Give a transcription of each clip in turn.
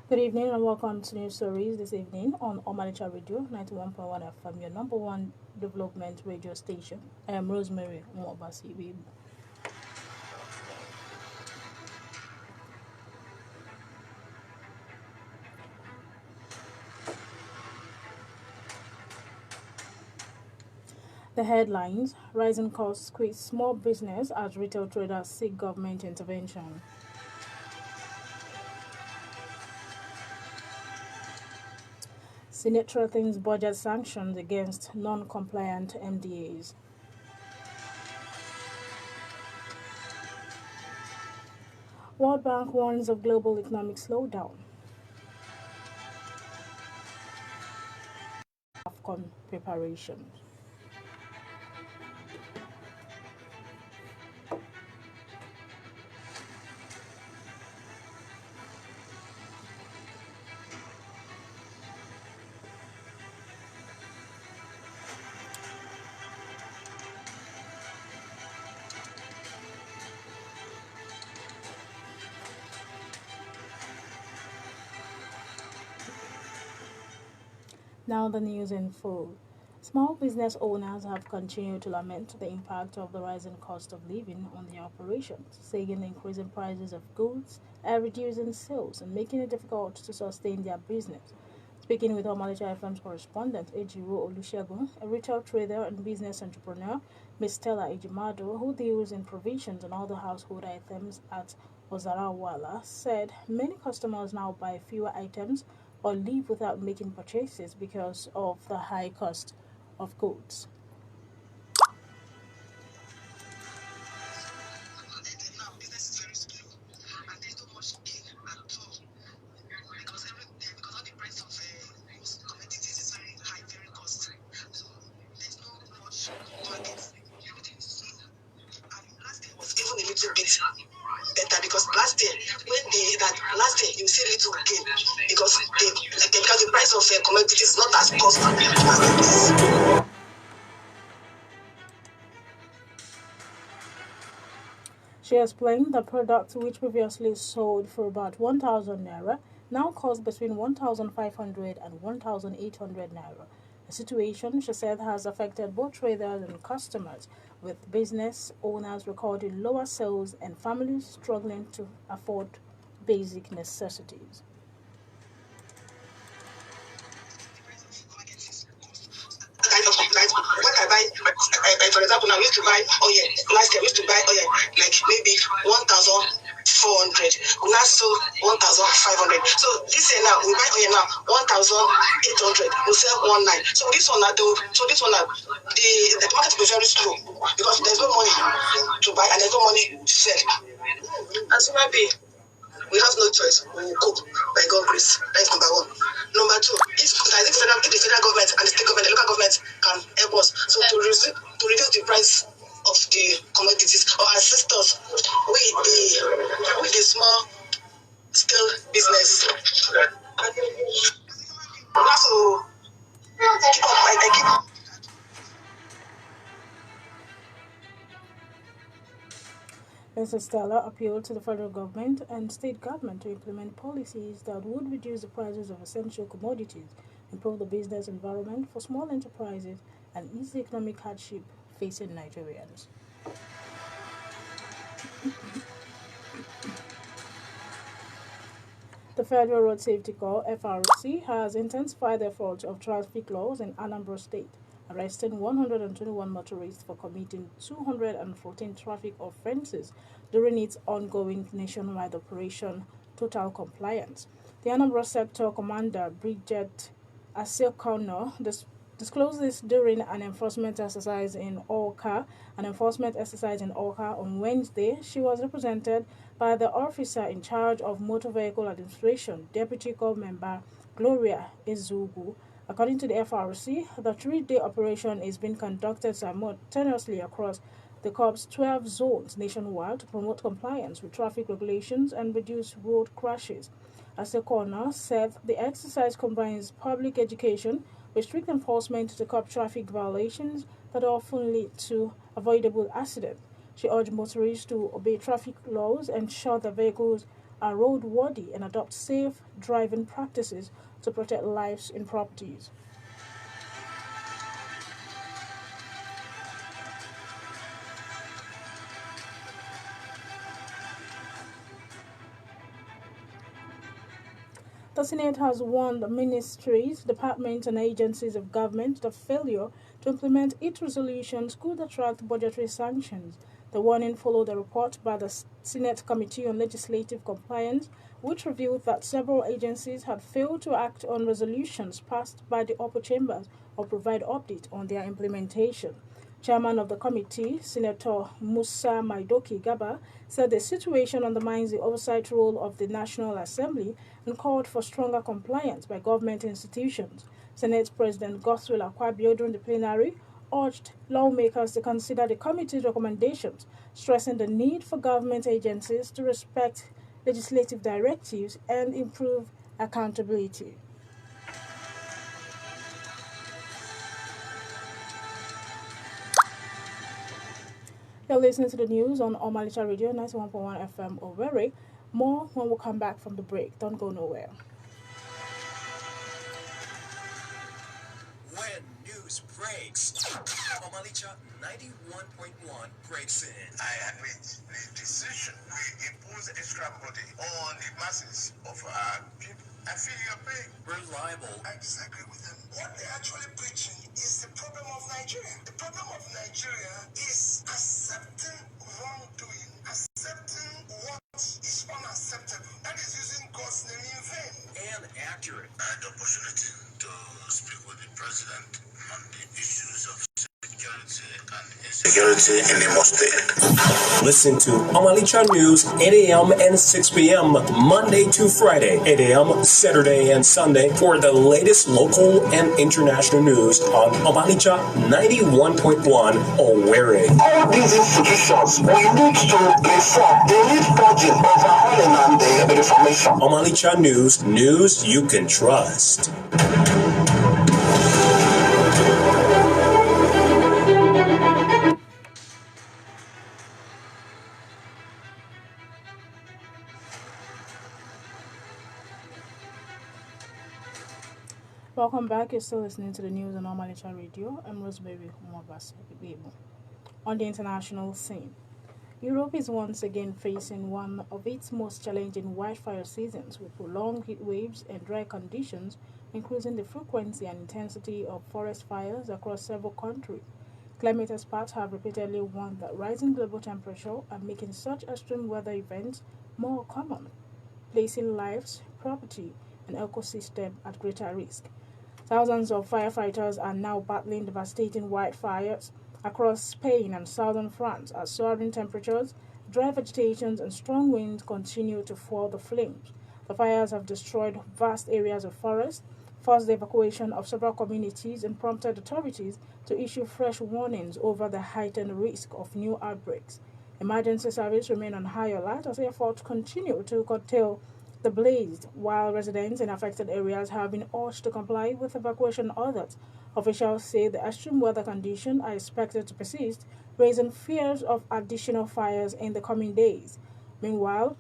Good evening and welcome to News Stories this evening on Omalicha Radio 91.1 FM, your number one development radio station. I am Rosemary Mwabasi. The headlines: Rising costs squeeze small business as retail traders seek government intervention. Senate threatens budget sanctions against non-compliant MDAs. World Bank warns of global economic slowdown. AFCON preparations. Now the news in full. Small business owners have continued to lament the impact of the rising cost of living on their operations, saying increasing prices of goods are reducing sales and making it difficult to sustain their business. Speaking with Omalicha FM's correspondent Ejiro Olusegun, a retail trader and business entrepreneur, Ms. Stella Ejimado, who deals in provisions and other household items at Ozarawala, said many customers now buy fewer items or leave without making purchases because of the high cost of goods. Even a little bit better because last year when they that last year you see little gain because the price of commodities is not as cost as it is. She explained that products which previously sold for about 1,000 naira now cost between 1,500 and 1,800 naira. A situation, she said, has affected both traders and customers, with business owners recording lower sales and families struggling to afford basic necessities. Kind of like when I buy, for example, now I used to buy oil. Last year I used to buy oil like maybe 1,400. We now sold 1,500. So this year now we buy oil now 1,800. We sell 19. So this one now the market is very slow because there's no money to buy and there's no money to sell. As human being, we have no choice. We will cope by God's grace. That's number one. Number two, if the federal government and the state government, the local government can help us, so to reduce the price of the commodities or assist us with the small scale business. We have to keep up. I keep. Mr. Stella appealed to the federal government and state government to implement policies that would reduce the prices of essential commodities, improve the business environment for small enterprises, and ease the economic hardship facing Nigerians. The Federal Road Safety Corps (FRC) has intensified the efforts of traffic laws in Anambra State, arresting 121 motorists for committing 214 traffic offences during its ongoing nationwide operation Total Compliance. The Anambra Sector Commander, Bridget Asekono, disclosed this during an enforcement exercise in Oka on Wednesday. She was represented by the officer in charge of motor vehicle administration, Deputy Corps member Gloria Izugu. According to the FRC, the three-day operation is being conducted simultaneously across the Corps' 12 zones nationwide to promote compliance with traffic regulations and reduce road crashes. As the coroner said, the exercise combines public education with strict enforcement to curb traffic violations that often lead to avoidable accidents. She urged motorists to obey traffic laws, ensure their vehicles are roadworthy and adopt safe driving practices to protect lives and properties. The Senate has warned the ministries, departments, and agencies of government that failure to implement its resolutions could attract budgetary sanctions. The warning followed a report by the Senate Committee on Legislative Compliance, which revealed that several agencies had failed to act on resolutions passed by the upper chambers or provide update on their implementation. Chairman of the committee, Senator Musa Maidoki Gaba, said the situation undermines the oversight role of the National Assembly and called for stronger compliance by government institutions. Senate President Godswill Akpabio during the plenary urged lawmakers to consider the committee's recommendations, stressing the need for government agencies to respect legislative directives and improve accountability. You're listening to the news on Omalicha Radio 91.1 FM Owerri. More when we come back from the break. Don't go nowhere. When news breaks, Omalicha 91.1 breaks in. I admit the decision will impose extra burden on the masses of our people. I feel your pain. Reliable. I disagree with them. What they're actually preaching is the problem of Nigeria. The problem of Nigeria is accepting wrongdoing, accepting what is unacceptable. That is using God's name in vain. And accurate. I had the opportunity to speak with the president on the issues of security in Imo State. Listen to Omalicha News 8 a.m. and 6 p.m. Monday to Friday, 8 a.m. Saturday and Sunday for the latest local and international news on Omalicha 91.1 Owerri. All these institutions, we need to reform. They need purging, overhauling, and reformation. Omalicha News, news you can trust. Welcome back. You're still listening to the news on Omalicha Radio. I'm Rosemary Umabasa. On the international scene, Europe is once again facing one of its most challenging wildfire seasons, with prolonged heat waves and dry conditions, increasing the frequency and intensity of forest fires across several countries. Climate experts have repeatedly warned that rising global temperature are making such extreme weather events more common, placing lives, property, and ecosystem at greater risk. Thousands of firefighters are now battling devastating wildfires across Spain and southern France as soaring temperatures, dry vegetation, and strong winds continue to fuel the flames. The fires have destroyed vast areas of forest, forced the evacuation of several communities, and prompted authorities to issue fresh warnings over the heightened risk of new outbreaks. Emergency services remain on high alert as efforts continue to curtail the blaze, while residents in affected areas have been urged to comply with evacuation orders. Officials say the extreme weather conditions are expected to persist, raising fears of additional fires in the coming days. Meanwhile,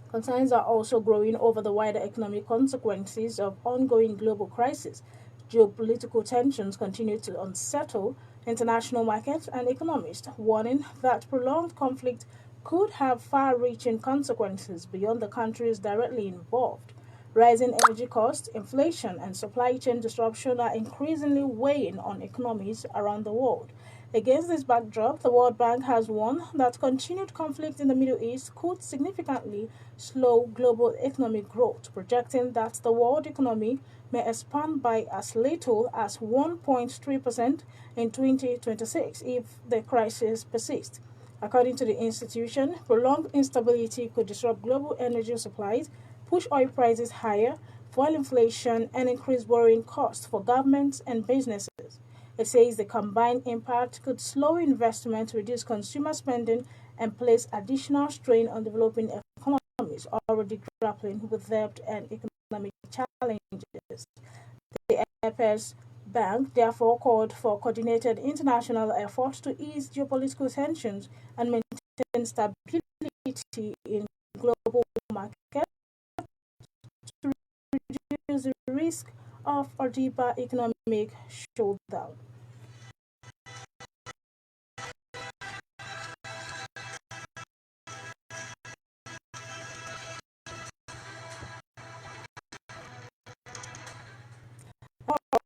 concerns are also growing over the wider economic consequences of ongoing global crisis. Geopolitical tensions continue to unsettle international markets, and economists warning that prolonged conflict could have far-reaching consequences beyond the countries directly involved. Rising energy costs, inflation, and supply chain disruption are increasingly weighing on economies around the world. Against this backdrop, the World Bank has warned that continued conflict in the Middle East could significantly slow global economic growth, projecting that the world economy may expand by as little as 1.3% in 2026 if the crisis persists. According to the institution, prolonged instability could disrupt global energy supplies, push oil prices higher, fuel inflation, and increase borrowing costs for governments and businesses. It says the combined impact could slow investment, reduce consumer spending, and place additional strain on developing economies already grappling with debt and economic challenges. The IFS Bank therefore called for coordinated international efforts to ease geopolitical tensions and maintain stability in global markets risk of a deeper economic showdown.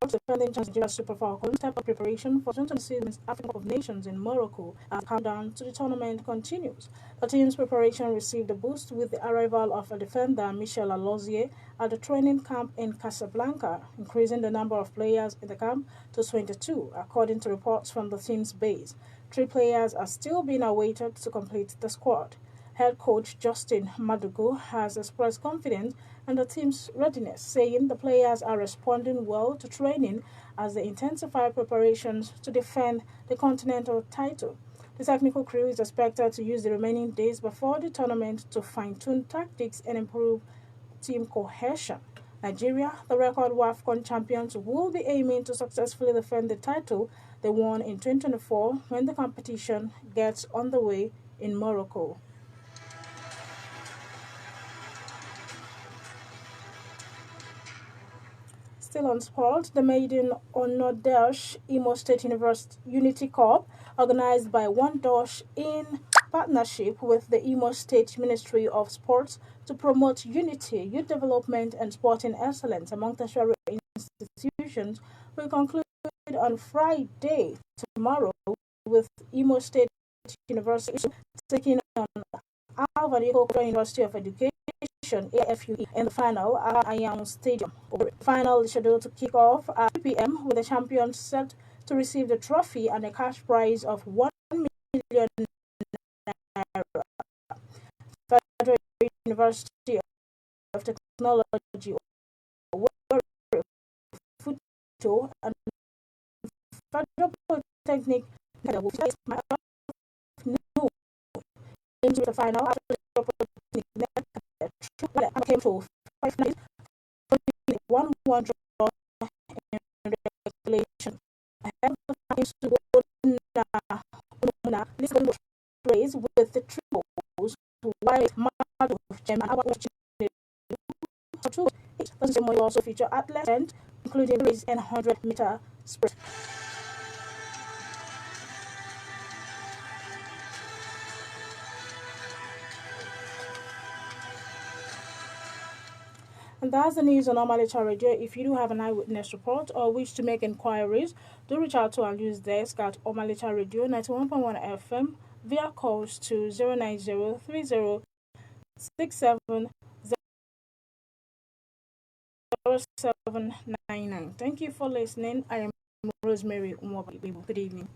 Defending Nigeria Super Falcons step up preparation for 2026 African Cup of Nations in Morocco as the countdown to the tournament continues. The team's preparation received a boost with the arrival of a defender, Michel Alozie, at the training camp in Casablanca, increasing the number of players in the camp to 22, according to reports from the team's base. 3 players are still being awaited to complete the squad. Head coach Justin Madugu has expressed confidence in the team's readiness, saying the players are responding well to training as they intensify preparations to defend the continental title. The technical crew is expected to use the remaining days before the tournament to fine-tune tactics and improve team cohesion. Nigeria, the record WAFCON champions, will be aiming to successfully defend the title they won in 2024 when the competition gets underway in Morocco. Still on sport, the maiden Onodash Imo State University Unity Cup, organized by One in partnership with the Imo State Ministry of Sports to promote unity, youth development, and sporting excellence among tertiary institutions, will conclude on Friday, tomorrow, with Imo State University taking on Alvaro University of Education AFUE in the final at Ayam Stadium. The final is scheduled to kick off at 2 p.m. with the champions set to receive the trophy and a cash prize of 1 million naira. Federal University of Technology, Futo, and Federal Polytechnic into the final after the came to 5 nights, 1-1 draw in regulation. Ahead of the finals to go Lisbon race with the triples while Madu Gem and our two. The ceremony will also feature athletes, including race and 100-meter sprint. And that's the news on Omalicha Radio. If you do have an eyewitness report or wish to make inquiries, do reach out to our news desk at Omalicha Radio 91.1 FM via calls to 090-3067-0799. Thank you for listening. I am Rosemary Umwabi. Good evening.